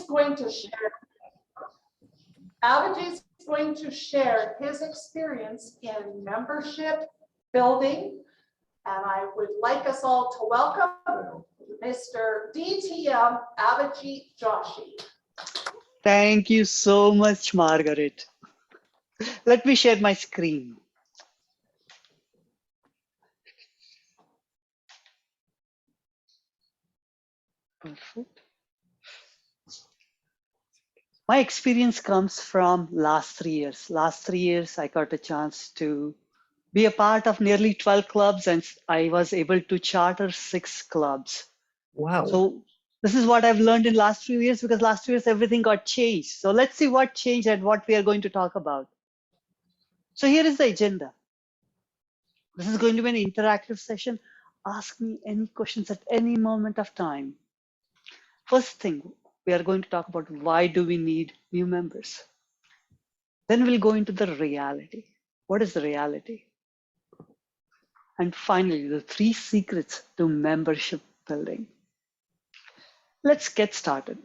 going to share. Abhijit's going to share his experience in membership building, and I would like us all to welcome Mr. DTM Abhijit Joshi. Thank you so much, Margaret. Let me share my screen. Perfect. My experience comes from last 3 years. Last 3 years, I got a chance to be a part of nearly 12 clubs, and I was able to charter 6 clubs. Wow. So this is what I've learned in last few years, because last 2 years, everything got changed. So let's see what changed and what we are going to talk about. So here is the agenda. This is going to be an interactive session. Ask me any questions at any moment of time. First thing, we are going to talk about why do we need new members. Then we'll go into the reality. What is the reality? And finally, the 3 secrets to membership building. Let's get started.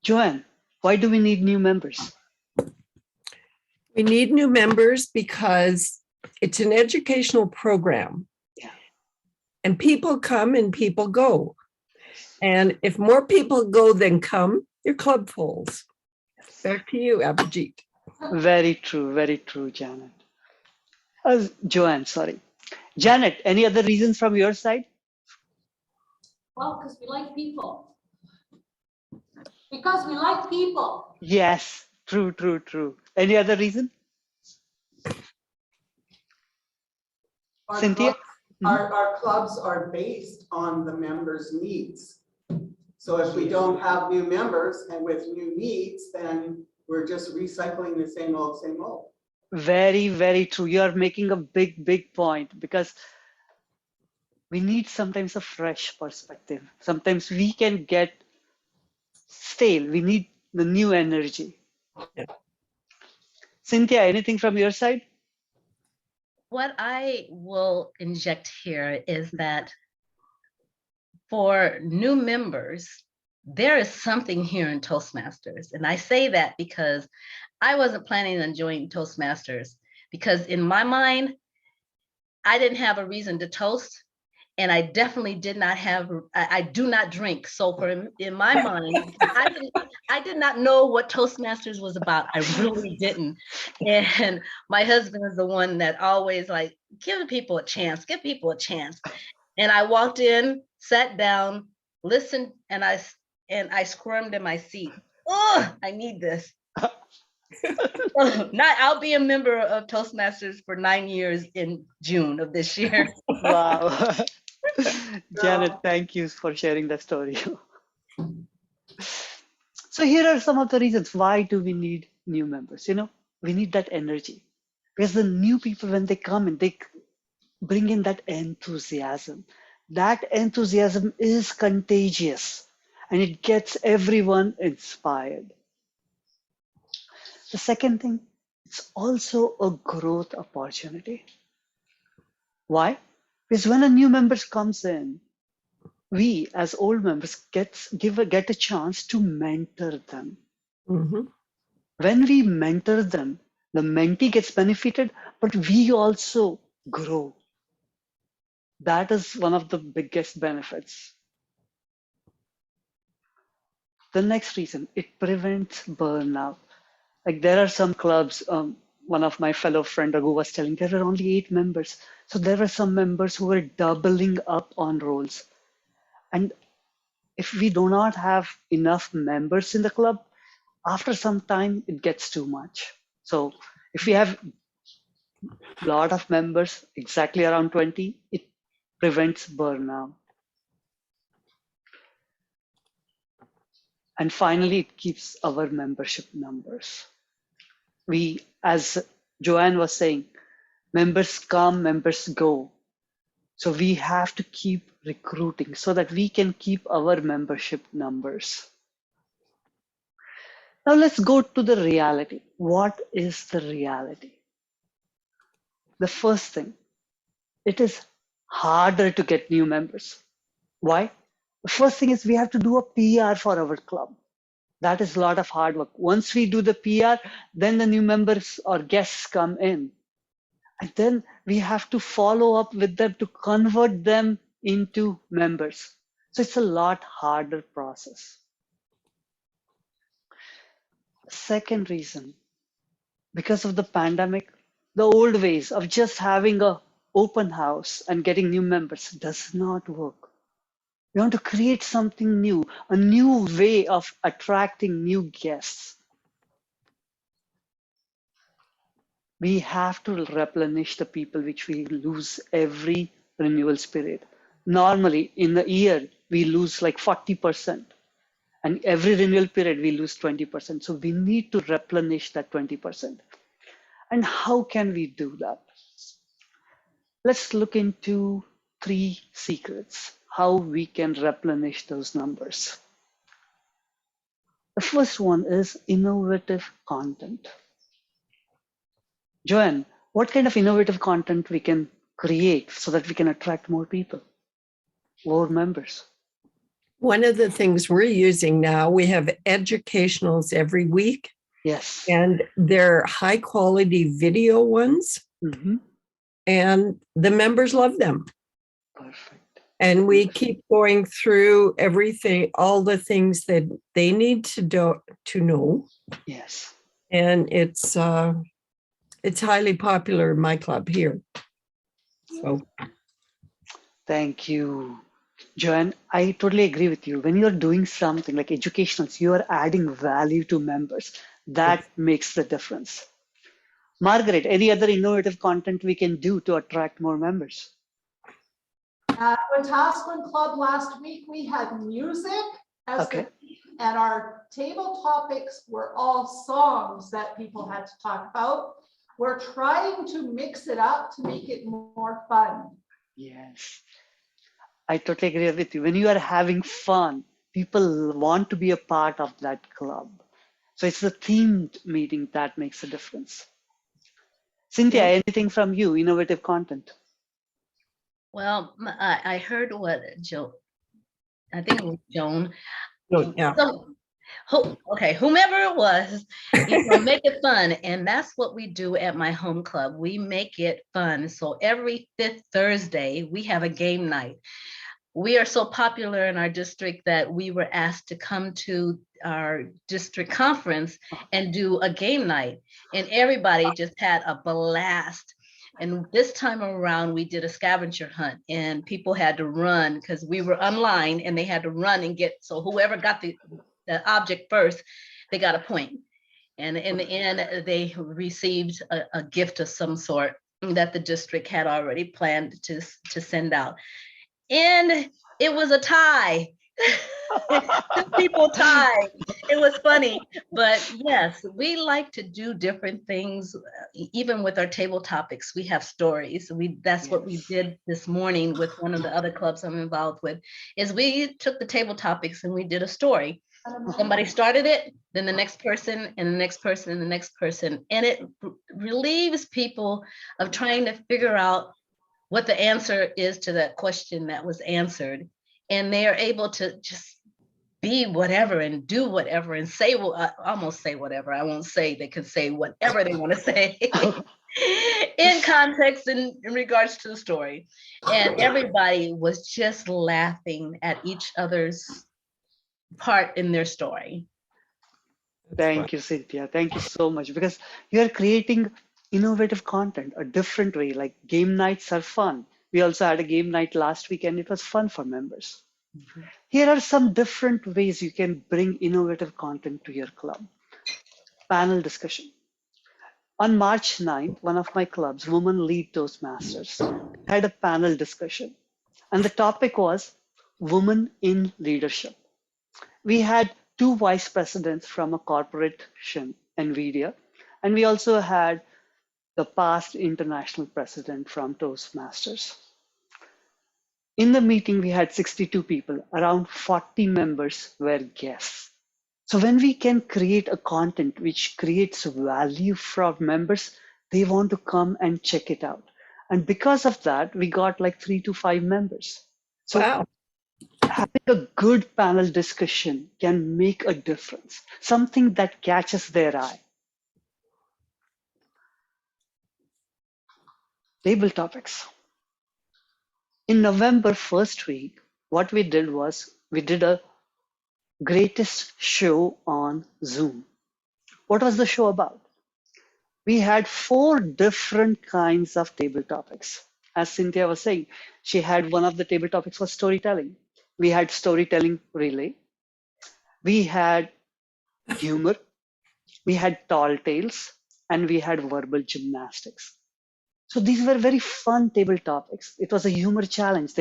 Joanne, why do we need new members? We need new members because it's an educational program. Yeah. And people come and people go. And if more people go than come, your club falls. Back to you, Abhijit. Very true, Janet. Joanne, sorry. Janet, any other reasons from your side? Well, because we like people. Because we like people. Yes, true. Any other reason? Cynthia? Our clubs are based on the members' needs. So if we don't have new members and with new needs, then we're just recycling the same old, same old. Very true. You are making a big point, because we need sometimes a fresh perspective. Sometimes we can get stale. We need the new energy. Yeah. Cynthia, anything from your side? What I will inject here is that for new members, there is something here in Toastmasters. And I say that because I wasn't planning on joining Toastmasters, because in my mind, I didn't have a reason to toast. And I definitely did not have, I do not drink. So in my mind, I did not know what Toastmasters was about. I really didn't. And my husband is the one that always like, give people a chance, give people a chance. And I walked in, sat down, listened, and I squirmed in my seat. Oh, I need this. I'll be a member of Toastmasters for 9 years in June of this year. Wow. Janet, thank you for sharing that story. So here are some of the reasons why do we need new members. We need that energy, because the new people, when they come in, they bring in that enthusiasm. That enthusiasm is contagious, and it gets everyone inspired. The second thing, it's also a growth opportunity. Why? Because when a new member comes in, we as old members get a chance to mentor them. Mm-hmm. When we mentor them, the mentee gets benefited, but we also grow. That is one of the biggest benefits. The next reason, it prevents burnout. Like there are some clubs, one of my fellow friend Raghu was telling, there are only 8 members. So there were some members who were doubling up on roles. And if we do not have enough members in the club, after some time, it gets too much. So if we have a lot of members, exactly around 20, it prevents burnout. And finally, it keeps our membership numbers. We, as Joanne was saying, members come, members go. So we have to keep recruiting so that we can keep our membership numbers. Now let's go to the reality. What is the reality? The first thing, it is harder to get new members. Why? The first thing is we have to do a PR for our club. That is a lot of hard work. Once we do the PR, then the new members or guests come in. And then we have to follow up with them to convert them into members. So it's a lot harder process. Second reason, because of the pandemic, the old ways of just having a open house and getting new members does not work. We want to create something new, a new way of attracting new guests. We have to replenish the people which we lose every renewal period. Normally in a year, we lose like 40%. And every renewal period, we lose 20%. So we need to replenish that 20%. And how can we do that? Let's look into 3 secrets, how we can replenish those numbers. The first one is innovative content. Joanne, what kind of innovative content we can create so that we can attract more people, more members? One of the things we're using now, we have educationals every week, Yes. and they're high quality video ones, Mm-hmm. and the members love them. Perfect. And we keep going through everything, all the things that they need to know. Yes. And it's highly popular in my club here. So Thank you, Joanne. I totally agree with you. When you're doing something like educationals, you are adding value to members. That makes the difference. Margaret, any other innovative content we can do to attract more members? At Wetaskiwin Club last week, we had music as the theme, and our table topics were all songs that people had to talk about. We're trying to mix it up to make it more fun. Yes, I totally agree with you. When you are having fun, people want to be a part of that club. So it's the themed meeting that makes a difference. Cynthia, anything from you, innovative content? Well, I heard what I think it was Joan. yeah. So, okay, whomever it was, make it fun. And that's what we do at my home club. We make it fun. So every 5th Thursday, we have a game night. We are so popular in our district that we were asked to come to our district conference and do a game night. And everybody just had a blast. And this time around, we did a scavenger hunt, and people had to run because we were online, and they had to run and get, so whoever got the object first, they got a point. And in the end, they received a gift of some sort that the district had already planned to send out. And it was a tie. People tied. It was funny. But yes, we like to do different things. Even with our table topics, we have stories. That's what we did this morning with one of the other clubs I'm involved with, is we took the table topics and we did a story. Somebody started it, then the next person and the next person and the next person. And it relieves people of trying to figure out what the answer is to that question that was answered. And they are able to just be whatever and do whatever and say, well, I almost say whatever. I won't say, they can say whatever they want to say in context in regards to the story. And everybody was just laughing at each other's part in their story. Thank you, Cynthia. Thank you so much, because you are creating innovative content, a different way. Like game nights are fun. We also had a game night last week and it was fun for members. Mm-hmm. Here are some different ways you can bring innovative content to your club. Panel discussion. On March 9th, one of my clubs, Women Lead Toastmasters, had a panel discussion. And the topic was Women in Leadership. We had 2 vice presidents from a corporation, NVIDIA, and we also had the past international president from Toastmasters. In the meeting, we had 62 people, around 40 members were guests. So when we can create a content which creates value for members, they want to come and check it out. And because of that, we got like 3 to 5 members. So wow. having a good panel discussion can make a difference, something that catches their eye. Table topics. In November first week, what we did was we did a greatest show on Zoom. What was the show about? We had 4 different kinds of table topics. As Cynthia was saying, she had one of the table topics was storytelling. We had storytelling relay. We had humor. We had tall tales, and we had verbal gymnastics. So these were very fun table topics. It was a humor challenge.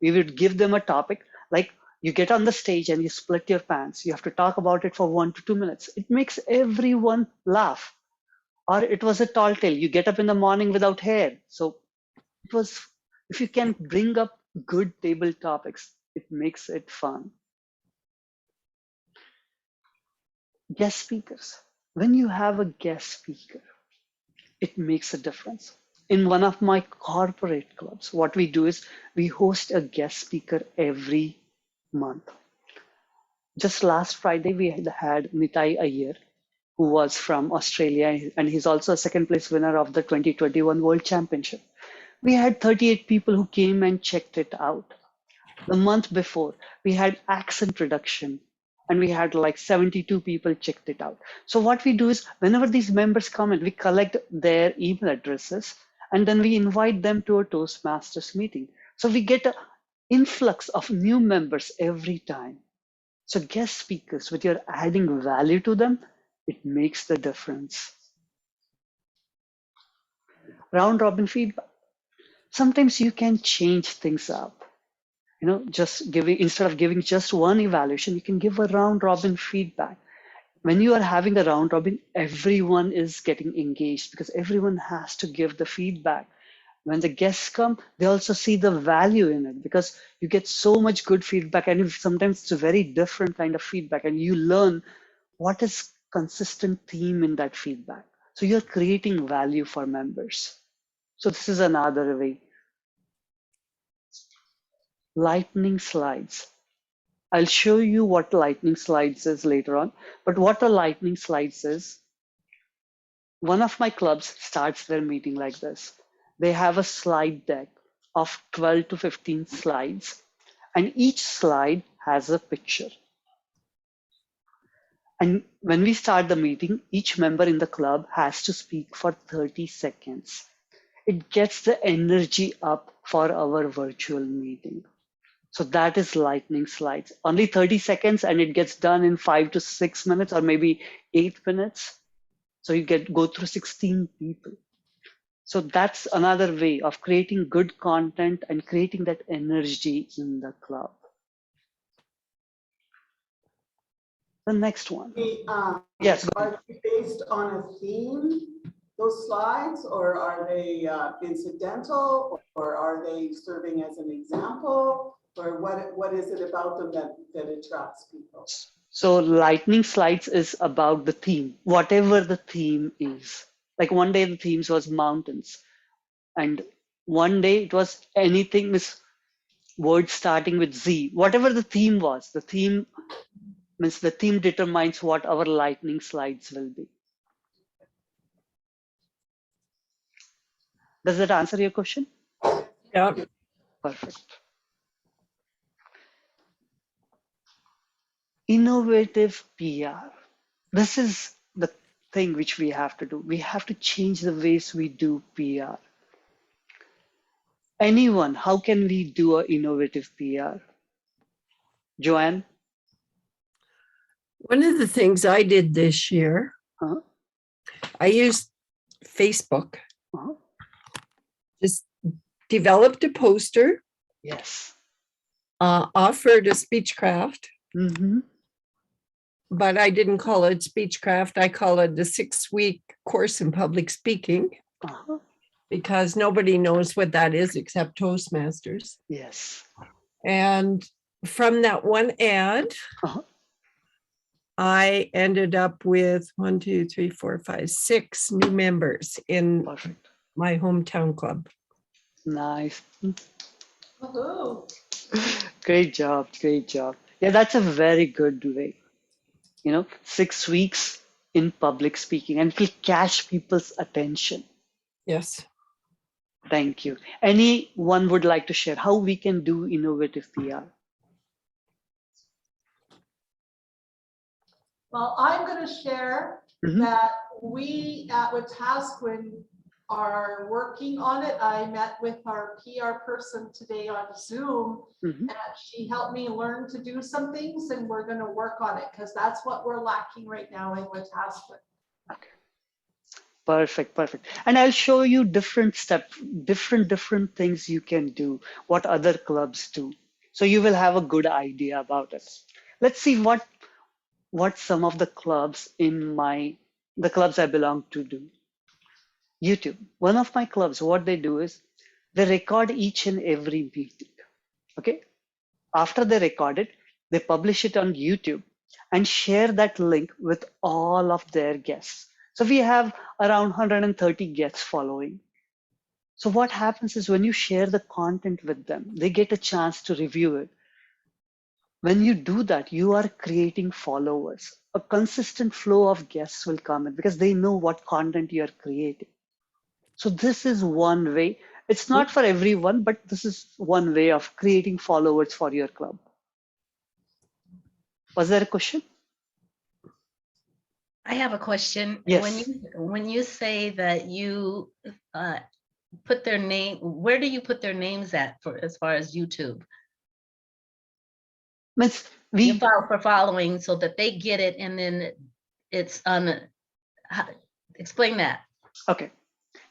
We would give them a topic like you get on the stage and you split your pants. You have to talk about it for 1 to 2 minutes. It makes everyone laugh. Or it was a tall tale. You get up in the morning without hair. So it was, if you can bring up good table topics, it makes it fun. Guest speakers. When you have a guest speaker, it makes a difference. In one of my corporate clubs, what we do is we host a guest speaker every month. Just last Friday, we had Nitai Iyer, who was from Australia, and he's also a second place winner of the 2021 World Championship. We had 38 people who came and checked it out. The month before, we had accent reduction, and we had like 72 people checked it out. So what we do is whenever these members come in, we collect their email addresses, and then we invite them to a Toastmasters meeting. So we get an influx of new members every time. So guest speakers, when you're adding value to them, it makes the difference. Round robin feedback. Sometimes you can change things up. Just giving, instead of giving just one evaluation, you can give a round robin feedback. When you are having a round robin, everyone is getting engaged because everyone has to give the feedback. When the guests come, they also see the value in it because you get so much good feedback, and sometimes it's a very different kind of feedback, and you learn what is consistent theme in that feedback. So you're creating value for members. So this is another way. Lightning slides. I'll show you what lightning slides is later on, but what a lightning slides is, one of my clubs starts their meeting like this. They have a slide deck of 12 to 15 slides, and each slide has a picture. And when we start the meeting, each member in the club has to speak for 30 seconds. It gets the energy up for our virtual meeting. So that is lightning slides. Only 30 seconds and it gets done in 5 to 6 minutes or maybe 8 minutes. So you go through 16 people. So that's another way of creating good content and creating that energy in the club. The next one. Yes. Are they based on a theme, those slides, or are they incidental, or are they serving as an example? Or what is it about them that attracts people? So lightning slides is about the theme, whatever the theme is. Like one day the themes was mountains, and one day it was anything with words starting with Z. Whatever the theme was, the theme means the theme determines what our lightning slides will be. Does that answer your question? Yeah. Perfect. Innovative PR. This is the thing which we have to do. We have to change the ways we do PR. Anyone, how can we do an innovative PR? Joanne? One of the things I did this year, Huh? I used Facebook, Uh-huh. just developed a poster, Yes. offered a speechcraft, Mm-hmm. but I didn't call it speechcraft. I call it the 6-week course in public speaking Uh-huh. because nobody knows what that is except Toastmasters. Yes. And from that one ad, Uh-huh. I ended up with 1, 2, 3, 4, 5, 6 new members in Perfect. my hometown club. Nice. Woohoo. Great job, great job. Yeah, that's a very good way. 6 weeks in public speaking and it will catch people's attention. Yes. Thank you. Anyone would like to share how we can do innovative PR? Well, I'm going to share Mhm. that we at Wetaskiwin are working on it. I met with our PR person today on Zoom, Mhm. and she helped me learn to do some things, and we're going to work on it because that's what we're lacking right now in Wetaskiwin. Okay. Perfect, perfect. And I'll show you different steps, different things you can do, what other clubs do. So you will have a good idea about it. Let's see what some of the clubs the clubs I belong to do. YouTube. One of my clubs, what they do is they record each and every meeting. Okay. After they record it, they publish it on YouTube and share that link with all of their guests. So we have around 130 guests following. So what happens is when you share the content with them, they get a chance to review it. When you do that, you are creating followers. A consistent flow of guests will come in because they know what content you are creating. So this is one way. It's not for everyone, but this is one way of creating followers for your club. Was there a question? I have a question. Yes. When you say that you put their name, where do you put their names at for as far as YouTube? Means You we file for following so that they get it, and then it's on. Explain that. okay.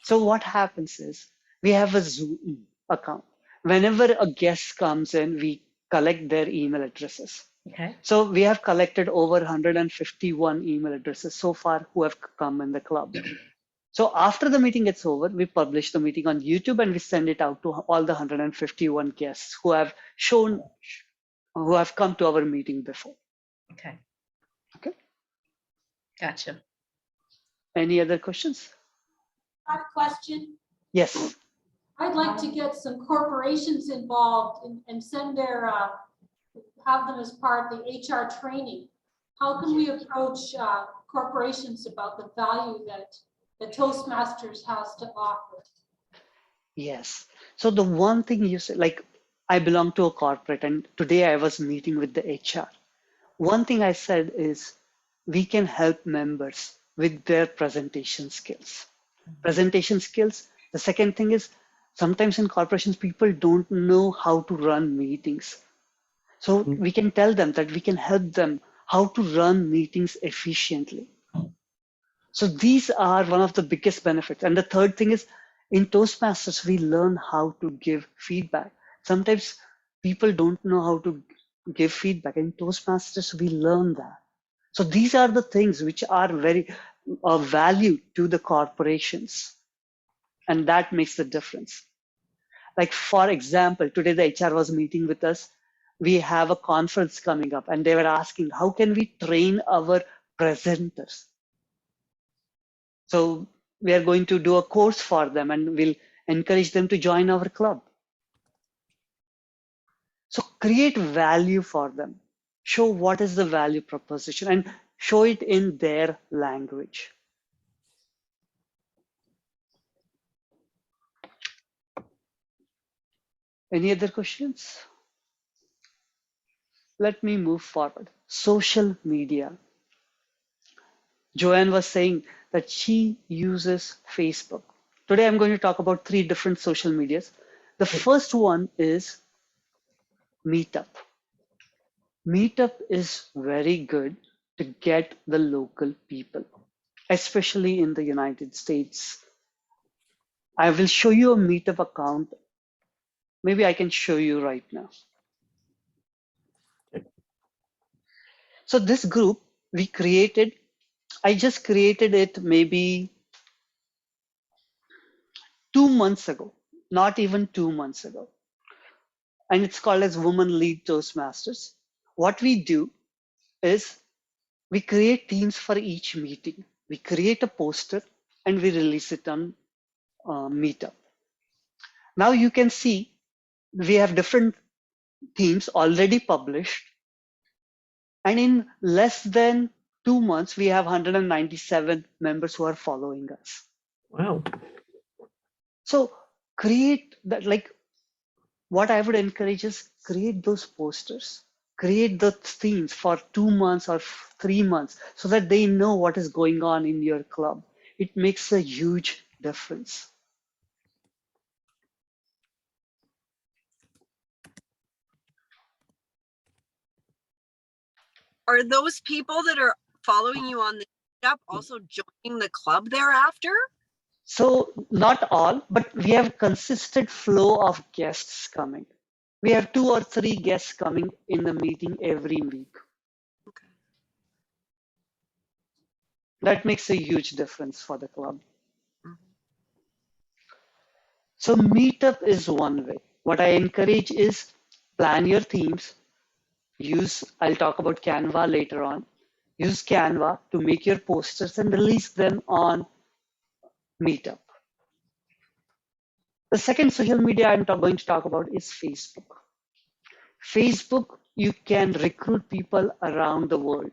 So what happens is we have a Zoom account. Whenever a guest comes in, we collect their email addresses. Okay. So we have collected over 151 email addresses so far who have come in the club. So after the meeting gets over, we publish the meeting on YouTube and we send it out to all the 151 guests who have come to our meeting before. Okay. Okay. Gotcha. Any other questions? I have a question. Yes. I'd like to get some corporations involved and send have them as part of the HR training. How can we approach corporations about the value that the Toastmasters has to offer? Yes. So the one thing you said, like I belong to a corporate and today I was meeting with the HR. One thing I said is we can help members with their presentation skills. Presentation skills. The second thing is sometimes in corporations, people don't know how to run meetings. So we can tell them that we can help them how to run meetings efficiently. So these are one of the biggest benefits. And the third thing is in Toastmasters, we learn how to give feedback. Sometimes people don't know how to give feedback. In Toastmasters, we learn that. So these are the things which are very of value to the corporations. And that makes the difference. Like, for example, today the HR was meeting with us. We have a conference coming up and they were asking, how can we train our presenters? So we are going to do a course for them and we'll encourage them to join our club. So create value for them. Show what is the value proposition and show it in their language. Any other questions? Let me move forward. Social media. Joanne was saying that she uses Facebook. Today I'm going to talk about 3 different social medias. The first one is Meetup. Meetup is very good to get the local people, especially in the United States. I will show you a Meetup account. Maybe I can show you right now. So this group we created, I just created it maybe 2 months ago, not even 2 months ago. And it's called as Women Lead Toastmasters. What we do is we create themes for each meeting. We create a poster and we release it on Meetup. Now you can see we have different themes already published. And in less than 2 months, we have 197 members who are following us. Wow. So create that, like what I would encourage is create those posters, create the themes for 2 months or 3 months so that they know what is going on in your club. It makes a huge difference. Are those people that are following you on the meetup also joining the club thereafter? So not all, but we have consistent flow of guests coming. We have 2 or 3 guests coming in the meeting every week. Okay. That makes a huge difference for the club. Mhm. So meetup is one way. What I encourage is plan your themes. I'll talk about Canva later on. Use Canva to make your posters and release them on Meetup. The second social media I'm going to talk about is Facebook. Facebook, you can recruit people around the world.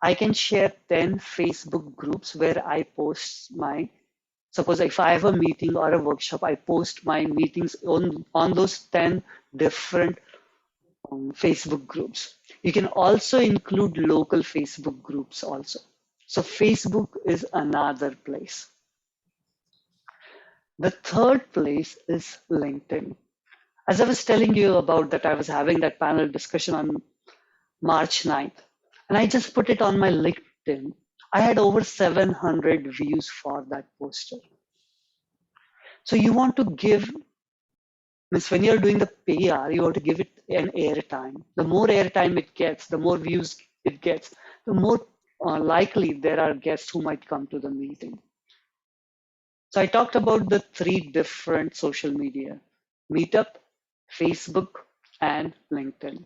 I can share 10 Facebook groups where I post suppose if I have a meeting or a workshop, I post my meetings on those 10 different Facebook groups. You can also include local Facebook groups also. So Facebook is another place. The third place is LinkedIn. As I was telling you about that, I was having that panel discussion on March 9th, and I just put it on my LinkedIn. I had over 700 views for that poster. So you want to give, when you're doing the PR, you want to give it an airtime. The more airtime it gets, the more views it gets, the more likely there are guests who might come to the meeting. So I talked about the 3 different social media: Meetup, Facebook, and LinkedIn.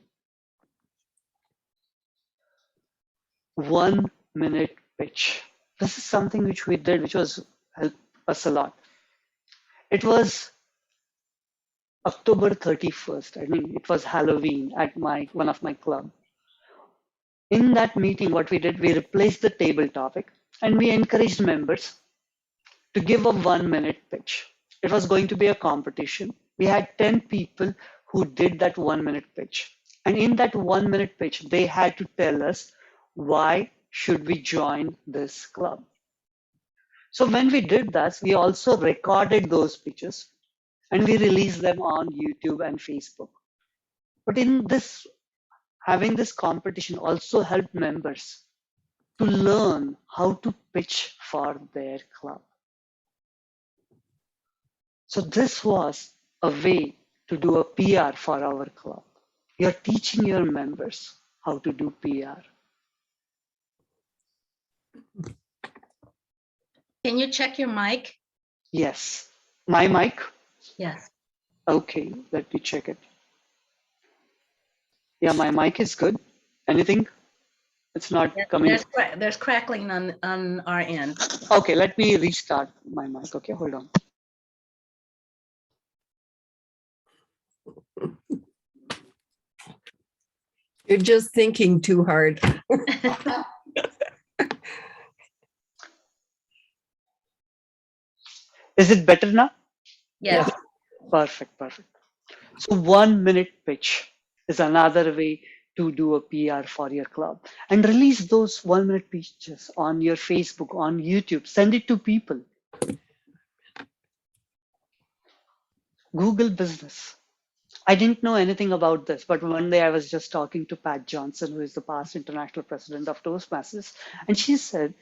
1 minute pitch. This is something which we did, which was helped us a lot. It was October 31st. I mean, it was Halloween at one of my club. In that meeting, what we did, we replaced the table topic and we encouraged members to give a 1 minute pitch. It was going to be a competition. We had 10 people who did that 1 minute pitch. And in that 1 minute pitch, they had to tell us why should we join this club. So when we did that, we also recorded those pitches and we released them on YouTube and Facebook. But in this, having this competition also helped members to learn how to pitch for their club. So this was a way to do a PR for our club. You're teaching your members how to do PR. Can you check your mic? Yes. My mic? Yes. Okay, let me check it. Yeah, my mic is good. Anything? It's not coming. There's crackling on our end. Okay, let me restart my mic. Okay, hold on. You're just thinking too hard. Is it better now? Yes. Perfect, perfect. So 1 minute pitch is another way to do a PR for your club, and release those 1 minute pitches on your Facebook, on YouTube, send it to people. Google Business. I didn't know anything about this, but one day I was just talking to Pat Johnson, who is the past international president of Toastmasters, and she said,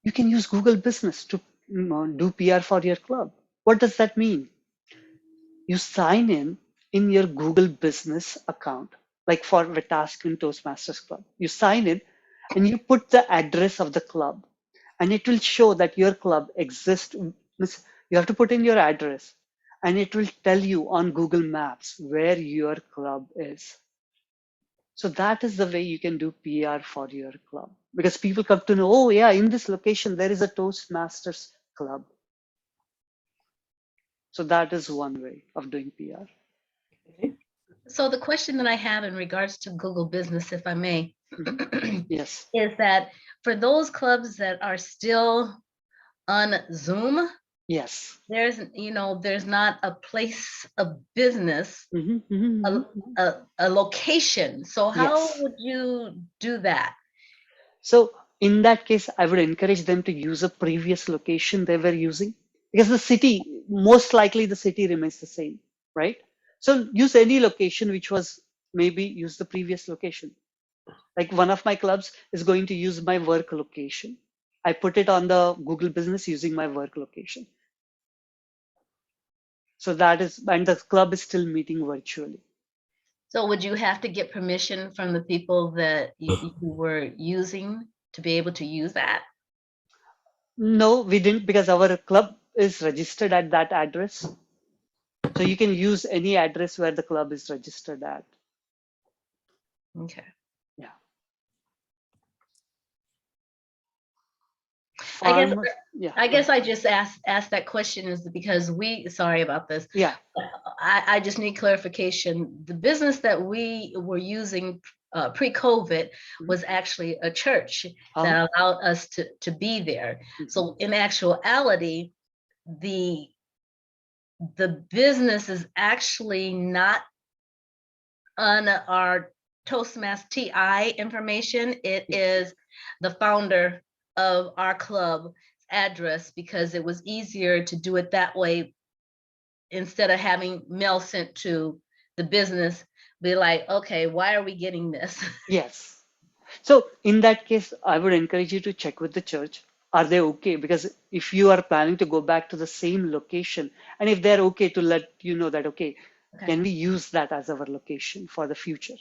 you can use Google Business to do PR for your club. What does that mean? You sign in your Google Business account, like for Wetaskiwin Toastmasters Club. You sign in and you put the address of the club, and it will show that your club exists. You have to put in your address, and it will tell you on Google Maps where your club is. So that is the way you can do PR for your club, because people come to know, oh yeah, in this location, there is a Toastmasters club. So that is one way of doing PR. Okay. So the question that I have in regards to Google Business, if I may, Yes. is that for those clubs that are still on Zoom, Yes. there's not a place of business, Mhm, mhm, a, mhm. a location. So how Yes. would you do that? So in that case, I would encourage them to use a previous location they were using, because the city, most likely the city remains the same, right? So use any location which was, maybe use the previous location. Like one of my clubs is going to use my work location. I put it on the Google Business using my work location. So that is, and the club is still meeting virtually. So would you have to get permission from the people that you were using to be able to use that? No, we didn't, because our club is registered at that address. So you can use any address where the club is registered at. Okay. Yeah. I guess Farmers, yeah. I go guess ahead. I just asked that question is because sorry about this. Yeah. I just need clarification. The business that we were using pre-COVID was actually a church that allowed us to be there. So in actuality, the business is actually not on our Toastmaster TI information. It is the founder of our club address, because it was easier to do it that way instead of having mail sent to the business. Be like, okay, why are we getting this? Yes. So in that case, I would encourage you to check with the church. Are they okay? Because if you are planning to go back to the same location, and if they're okay to let you know that, okay, Okay, can we use that as our location for the future?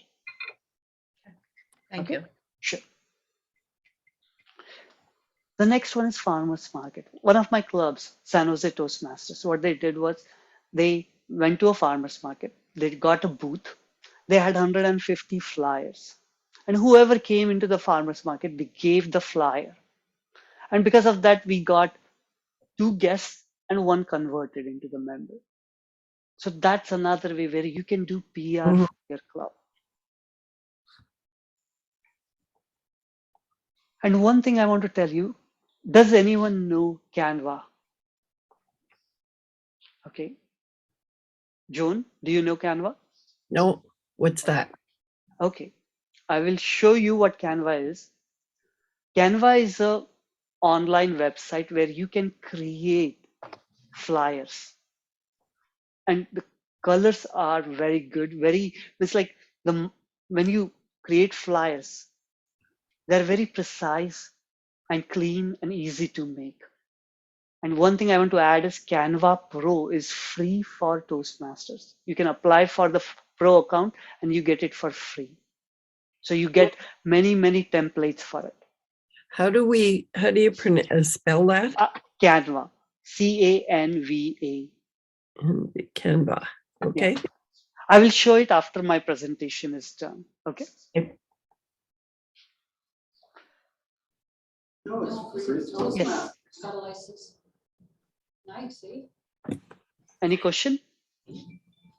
thank Okay. you. Sure. The next one is farmers market. One of my clubs, San Jose Toastmasters, what they did was they went to a farmers market. They got a booth. They had 150 flyers. And whoever came into the farmers market, they gave the flyer. And because of that, we got 2 guests and 1 converted into the member. So that's another way where you can do PR Mhm. for your club. And one thing I want to tell you, does anyone know Canva? Okay. Joan, do you know Canva? No, what's that? Okay. I will show you what Canva is. Canva is a online website where you can create flyers. And the colors are very good. It's like when you create flyers, they're very precise and clean and easy to make. And one thing I want to add is Canva Pro is free for Toastmasters. You can apply for the Pro account and you get it for free. So you get many, many templates for it. How do you spell that? Canva, Canva. Canva. Okay. I will show it after my presentation is done. Okay. No, it's free. It's Yes. Toastmasters. Got a license. Nice, eh? Any question?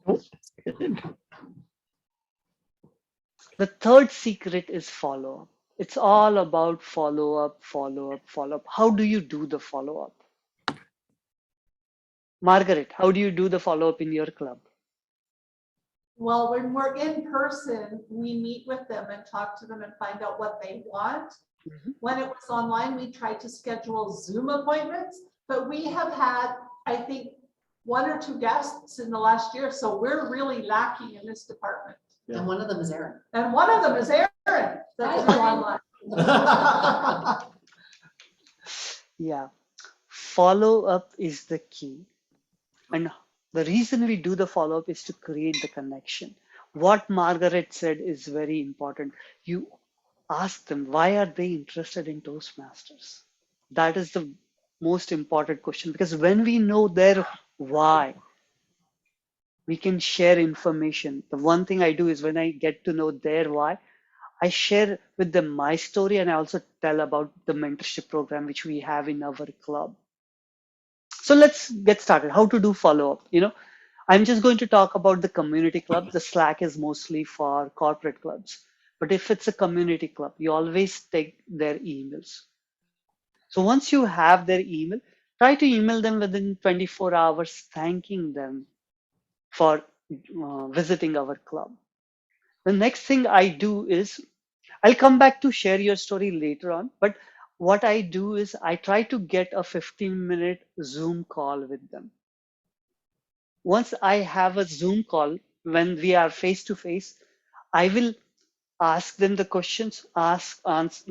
Oh, good. The third secret is follow up. It's all about follow up, follow up, follow up. How do you do the follow up? Margaret, how do you do the follow up in your club? Well, when we're in person, we meet with them and talk to them and find out what they want. When it was online, we tried to schedule Zoom appointments, but we have had, I think, 1 or 2 guests in the last year. So we're really lacking in this department. And one of them is Aaron. And one of them is Aaron. That's Hi, online. Yeah. Follow up is the key. And the reason we do the follow up is to create the connection. What Margaret said is very important. You ask them, why are they interested in Toastmasters? That is the most important question, because when we know their why, we can share information. The one thing I do is when I get to know their why, I share with them my story, and I also tell about the mentorship program which we have in our club. So let's get started. How to do follow up? I'm just going to talk about the community club. The Slack is mostly for corporate clubs. But if it's a community club, you always take their emails. So once you have their email, try to email them within 24 hours, thanking them for visiting our club. The next thing I do is, I'll come back to share your story later on, but what I do is I try to get a 15-minute Zoom call with them. Once I have a Zoom call, when we are face to face, I will ask them the questions,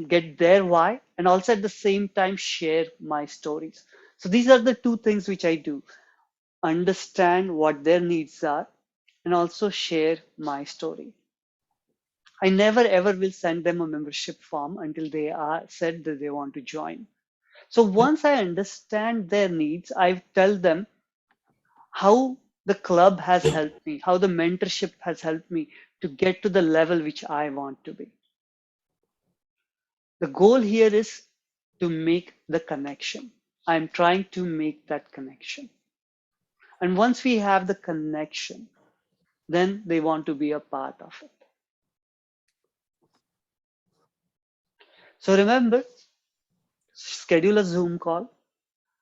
get their why, and also at the same time share my stories. So these are the two things which I do: understand what their needs are and also share my story. I never ever will send them a membership form until they are said that they want to join. So once I understand their needs, I tell them how the club has helped me, how the mentorship has helped me to get to the level which I want to be. The goal here is to make the connection. I'm trying to make that connection. And once we have the connection, then they want to be a part of it. So remember, schedule a Zoom call,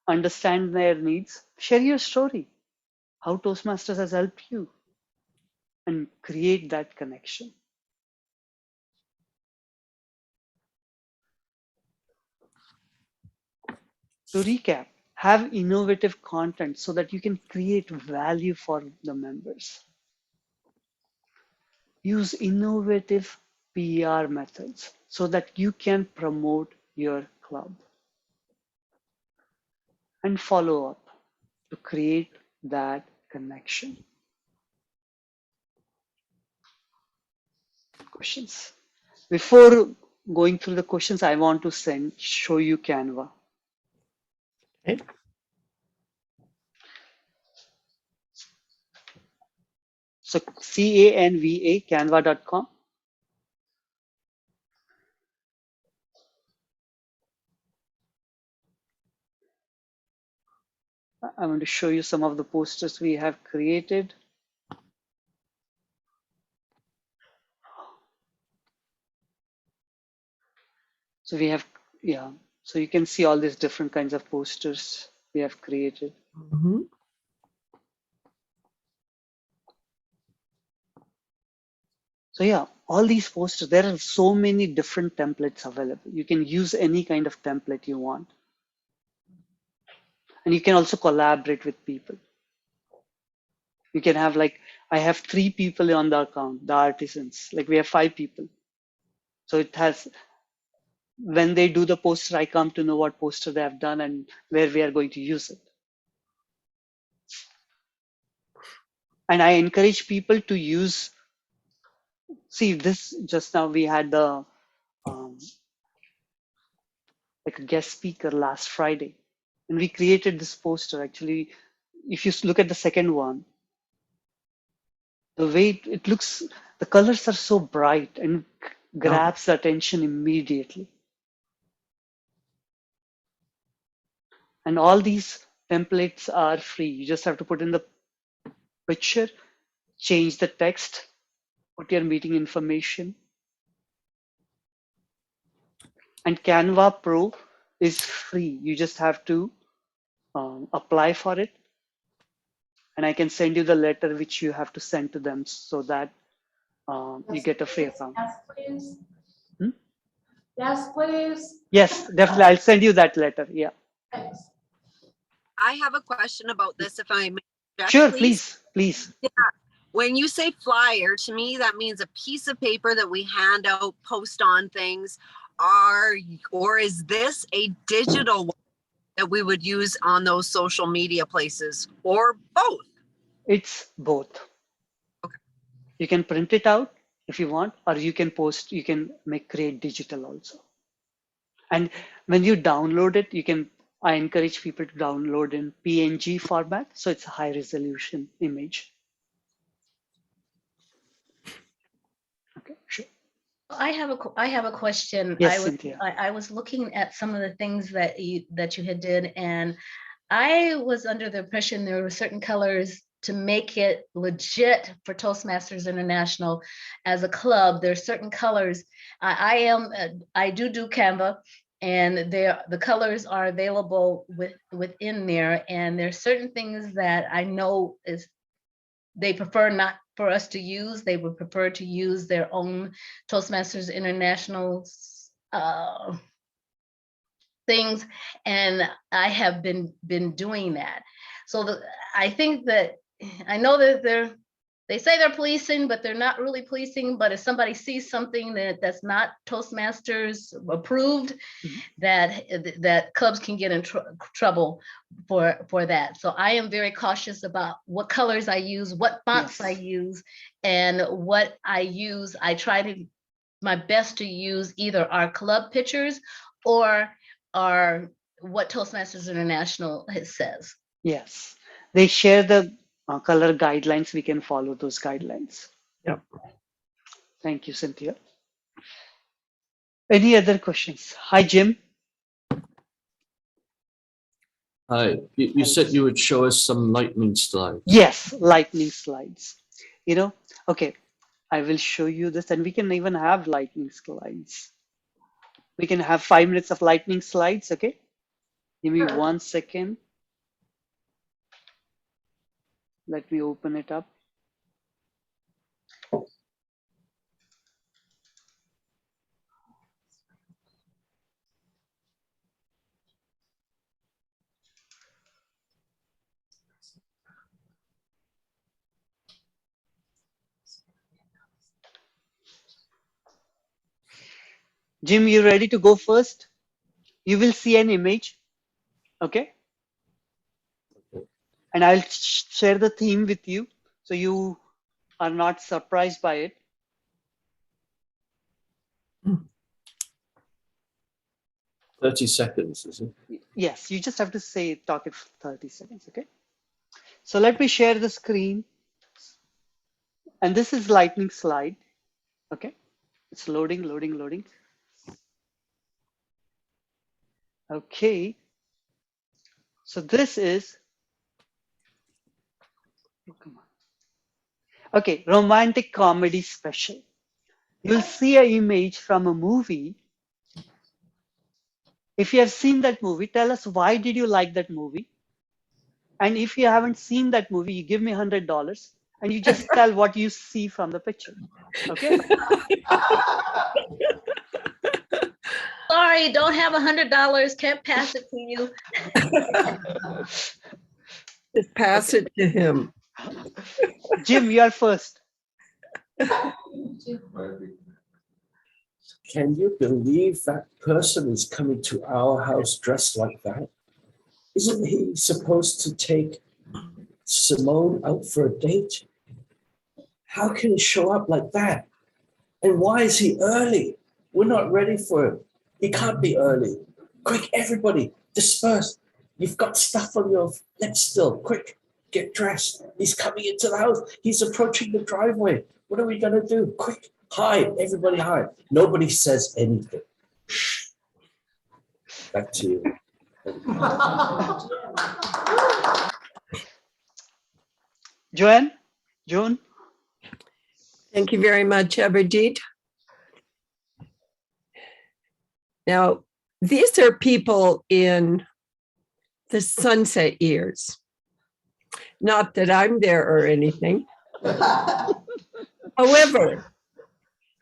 understand their needs, share your story, how Toastmasters has helped you, and create that connection. To recap, have innovative content so that you can create value for the members. Use innovative PR methods so that you can promote your club. And follow up to create that connection. Questions? Before going through the questions, I want to show you Canva. Okay. So CANVA, canva.com. I want to show you some of the posters we have created. So we have, yeah, so you can see all these different kinds of posters we have created. Mhm. So yeah, all these posters, there are so many different templates available. You can use any kind of template you want. And you can also collaborate with people. You can have like, I have 3 people on the account, the artisans, like we have 5 people. So it has, when they do the poster, I come to know what poster they have done and where we are going to use it. And I encourage people to use, see this, just now we had the, like a guest speaker last Friday. And we created this poster. Actually, if you look at the second one, the way it looks, the colors are so bright and grabs the attention immediately. And all these templates are free. You just have to put in the picture, change the text, put your meeting information. And Canva Pro is free. You just have to apply for it. And I can send you the letter which you have to send to them so that you get a free account. Yes, please. Hmm? Yes, please. Yes, definitely. I'll send you that letter. Yeah. Thanks. I have a question about this, if I may. Jack, Sure, please. When you say flyer, to me, that means a piece of paper that we hand out, post on things. Or is this a digital one that we would use on those social media places, or both? It's both. Okay. You can print it out if you want, or you can post, you can create digital also. And when you download it, I encourage people to download in PNG format. So it's a high resolution image. Okay, sure. I have a question. Yes, Cynthia. I was looking at some of the things that you had did, and I was under the impression there were certain colors to make it legit for Toastmasters International as a club. There's certain colors. I do Canva, and the colors are available within there. And there's certain things that I know they prefer not for us to use. They would prefer to use their own Toastmasters International things, and I have been doing that. So I think that I know that they say they're policing, but they're not really policing. But if somebody sees something that's not Toastmasters approved, that clubs can get in trouble for that. So I am very cautious about what colors I use, what fonts I use, and what I use. I try my best to use either our club pictures or what Toastmasters International says. Yes, they share the color guidelines. We can follow those guidelines. Yep. Thank you, Cynthia. Any other questions? Hi, Jim. Hi, you said you would show us some lightning slides. Yes, lightning slides. Okay, I will show you this, and we can even have lightning slides. We can have 5 minutes of lightning slides, okay? Give me 1 second. Let me open it up. Jim, you ready to go first? You will see an image, okay? And I'll share the theme with you so you are not surprised by it. Hmm. 30 seconds, is it? Yes, you just have to talk it for 30 seconds, okay? So let me share the screen. And this is lightning slide, okay? It's loading. Okay. So this is, okay, romantic comedy special. You'll see an image from a movie. If you have seen that movie, tell us why did you like that movie? And if you haven't seen that movie, you give me $100 and you just tell what you see from the picture. Okay? Sorry, don't have $100. Can't pass it to you. Just pass it to him. Jim, you are first. Can you believe that person is coming to our house dressed like that? Isn't he supposed to take Simone out for a date? How can he show up like that? And why is he early? We're not ready for him. He can't be early. Quick, everybody, disperse. You've got stuff on your lips still. Quick, get dressed. He's coming into the house. He's approaching the driveway. What are we going to do? Quick, hide. Everybody hide. Nobody says anything. Shh. Back to you. Joan? Thank you very much, Abhijit. Now, these are people in the sunset years. Not that I'm there or anything. However,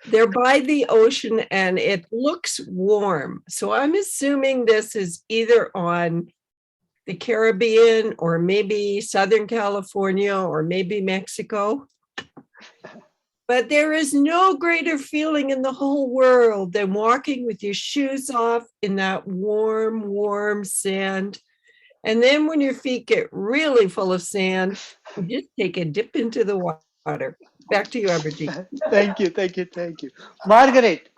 they're by the ocean and it looks warm. So I'm assuming this is either on the Caribbean or maybe Southern California or maybe Mexico. But there is no greater feeling in the whole world than walking with your shoes off in that warm, warm sand. And then when your feet get really full of sand, you just take a dip into the water. Back to you, Abhijit. Thank you. Margaret.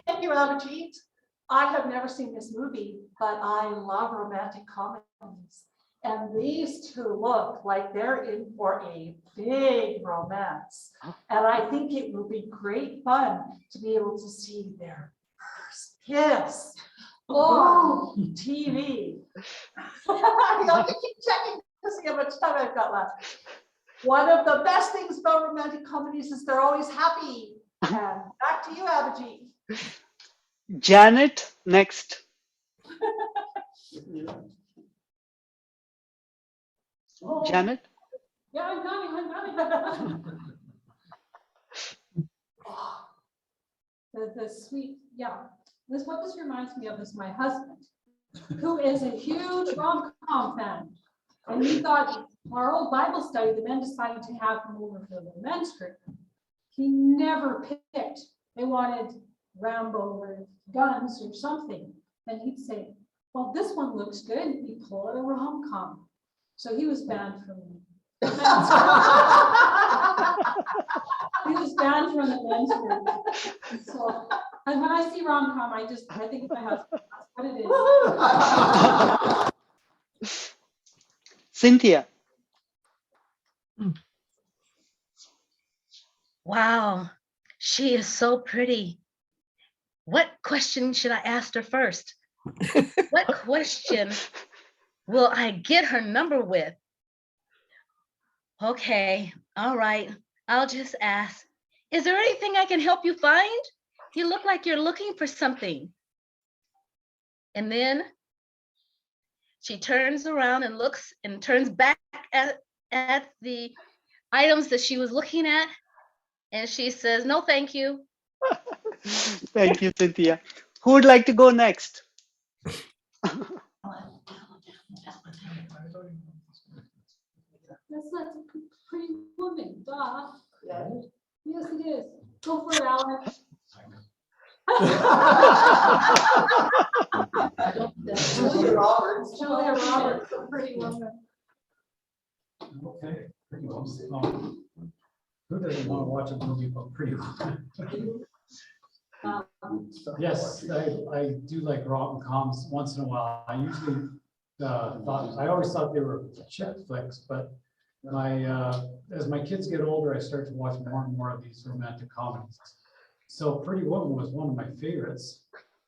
Thank you, Abhijit. I have never seen this movie, but I love romantic comedies. And these two look like they're in for a big romance. And I think it will be great fun to be able to see their first kiss. Oh, TV. I have to keep checking to see how much time I've got left. One of the best things about romantic comedies is they're always happy. And back to you, Abhijit. Janet, next. Oh, Janet? Yeah, I'm coming. The sweet, yeah. What this reminds me of is my husband, who is a huge rom-com fan. And we thought our old Bible study, the men decided to have him over for the men's group. He never picked. They wanted Rambo or guns or something. And he'd say, well, this one looks good. He'd pull out a rom-com. So he was banned from the men's group. He was banned from the men's group. So, and when I see rom-com, I think of my husband. That's what it is. Cynthia. Wow, she is so pretty. What question should I ask her first? What question will I get her number with? Okay, all right. I'll just ask, is there anything I can help you find? You look like you're looking for something. And then she turns around and looks and turns back at the items that she was looking at. And she says, no, thank you. Thank you, Cynthia. Who would like to go next? That's not a pretty woman, duh. Yes, it is. Go for it, Alex. Julia Roberts, a pretty woman. Okay, pretty well. Who doesn't want to watch a movie about pretty woman? Yes, I do like rom-coms once in a while. I usually I always thought they were chick flicks, but as my kids get older, I start to watch more and more of these romantic comedies. So Pretty Woman was one of my favorites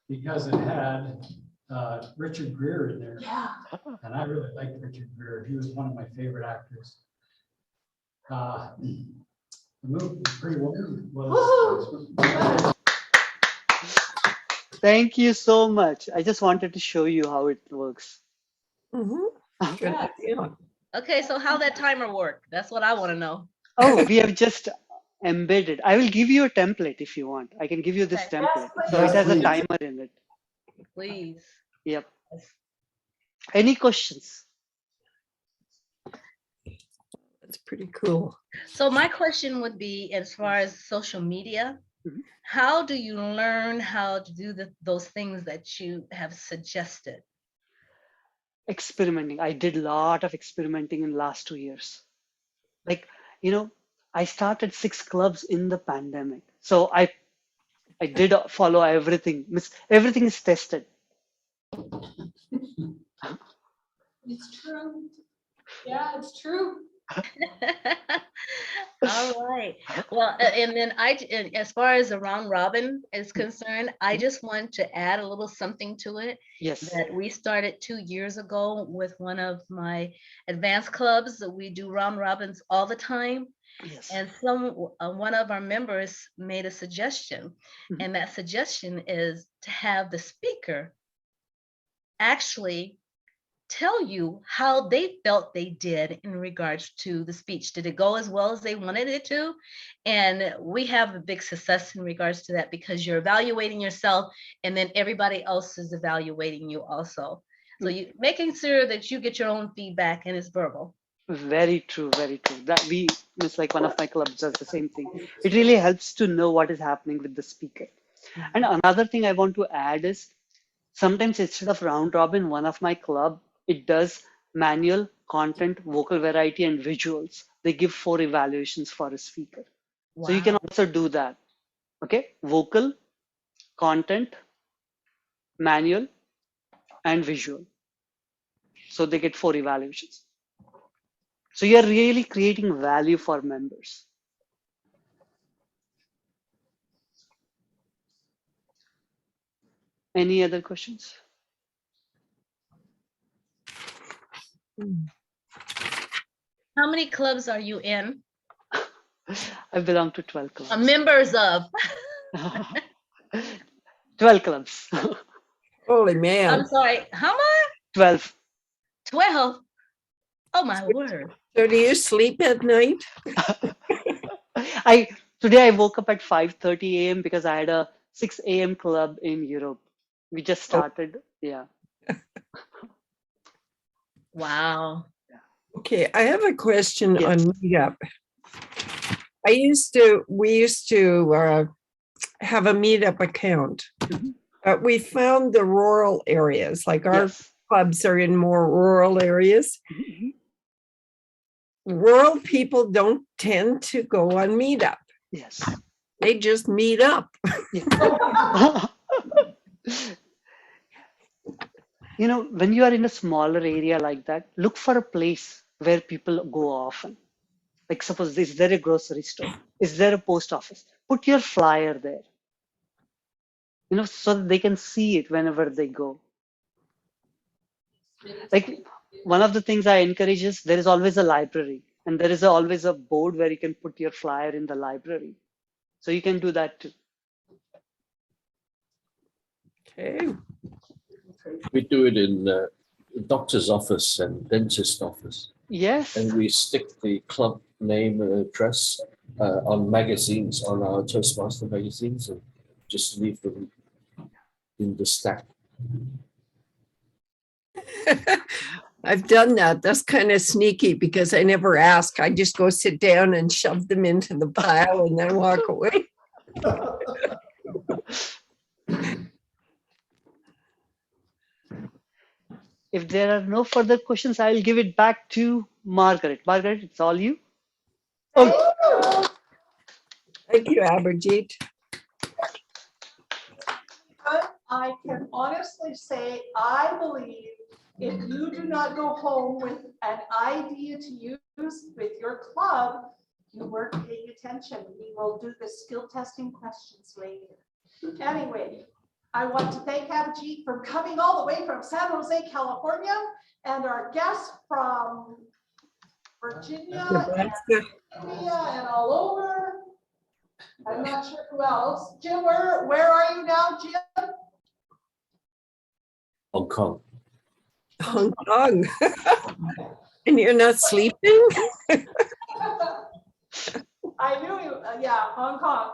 because it had Richard Gere in there. Yeah. And I really liked Richard Gere. He was one of my favorite actors. The movie Pretty Woman was. Thank you so much. I just wanted to show you how it works. Good idea. Okay, so how that timer work? That's what I want to know. Oh, we have just embedded. I will give you a template if you want. I can give you this Okay. template. Yes, So it has a please. timer in it. Please. Yep. Any questions? That's pretty cool. So my question would be, as far as social media, Mhm. how do you learn how to do those things that you have suggested? Experimenting. I did a lot of experimenting in last 2 years. Like, I started 6 clubs in the pandemic. So I did follow everything. Everything is tested. It's true. Yeah, it's true. All right. Well, and then and as far as the round robin is concerned, I just want to add a little something to it Yes. that we started 2 years ago with one of my advanced clubs. That we do round robins all the time. Yes. And one of our members made a suggestion, Mhm. and that suggestion is to have the speaker actually tell you how they felt they did in regards to the speech. Did it go as well as they wanted it to? And we have a big success in regards to that because you're evaluating yourself and then everybody else is evaluating you also. So you making sure that you get your own feedback and it's verbal. Very true, very true. That it's like one of my clubs does the same thing. It really helps to know what is happening with the speaker. And another thing I want to add is sometimes instead of round robin, one of my club, it does manual, content, vocal variety, and visuals. They give 4 evaluations for a speaker. So you can also do that. Okay, vocal, content, manual, and visual. So they get 4 evaluations. So you're really creating value for members. Any other questions? How many clubs are you in? I belong to 12 clubs. Members of? 12 clubs. Holy I'm man. sorry, how much? 12. 12? Oh, my word. So do you sleep at night? Today I woke up at 5:30 a.m. because I had a 6 a.m. club in Europe. We just started. Yeah. Wow. Okay, I have a question Yes. on Meetup. We used to have a Meetup account, Mhm. but we found the rural areas, like our Yes. clubs are in more rural areas. Mhm. Rural people don't tend to go on Meetup. Yes. They just meet up. You know, when you are in a smaller area like that, look for a place where people go often. Like suppose, is there a grocery store? Is there a post office? Put your flyer there, you know, so that they can see it whenever they go. Like one of the things I encourage is there is always a library and there is always a board where you can put your flyer in the library. So you can do that too. Okay. We do it in doctor's office and dentist office. Yes. And we stick the club name and address on magazines, on our Toastmaster magazines, and just leave them in the stack. I've done that. That's kind of sneaky because I never ask. I just go sit down and shove them into the pile and then walk away. If there are no further questions, I'll give it back to Margaret. Margaret, it's all you. Oh, Thank you, Abhijit. But I can honestly say, I believe if you do not go home with an idea to use with your club, you weren't paying attention. We will do the skill testing questions later. Anyway, I want to thank Abhijit for coming all the way from San Jose, California, and our guests from Virginia and Nebraska. India and all over. I'm not sure who else. Jim, where are you now, Jim? Hong Kong. Hong Kong. And you're not sleeping? I knew you, yeah, Hong Kong.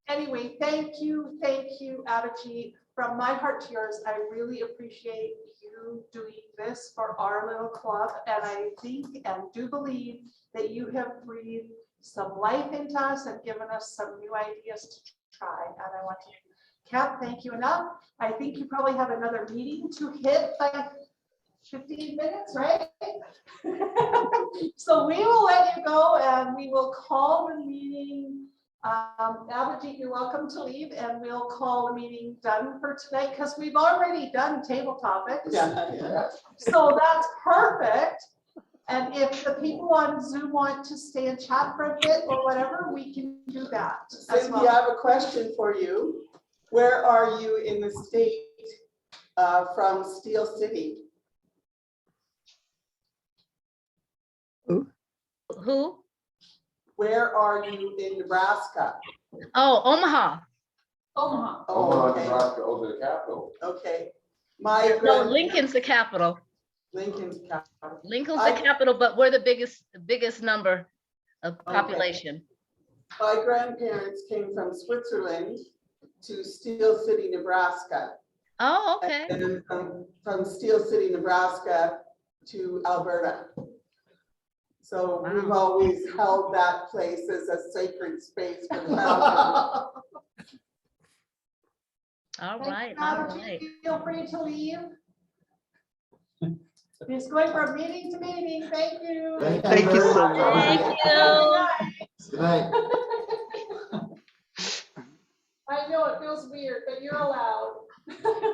Anyway, thank you, Abhijit. From my heart to yours, I really appreciate you doing this for our little club. And I think and do believe that you have breathed some life into us and given us some new ideas to try. And I want to, Cap, thank you enough. I think you probably have another meeting to hit by 15 minutes, right? So we will let you go and we will call the meeting. Abhijit, you're welcome to leave and we'll call the meeting done for tonight because we've already done table topics. Yeah. So that's perfect. And if the people on Zoom want to stay and chat for a bit or whatever, we can do that as Cynthia, I well. have a question for you. Where are you in the state from Steel City? Who? Where are you in Nebraska? Oh, Omaha. Omaha. Oh, okay. Nebraska, over the capital. Okay. My No, grand- Lincoln's the capital. Lincoln's capital. Lincoln's the capital, but we're the biggest number of Okay. population. My grandparents came from Switzerland to Steel City, Nebraska. Oh, okay. And then from Steel City, Nebraska to Alberta. So we've always held that place as a sacred space for the family. All Thank right, you, all Abhijit. right. Feel free to leave. He's going from meeting to meeting. Thank you. Thank you so much. Thank you. Good night.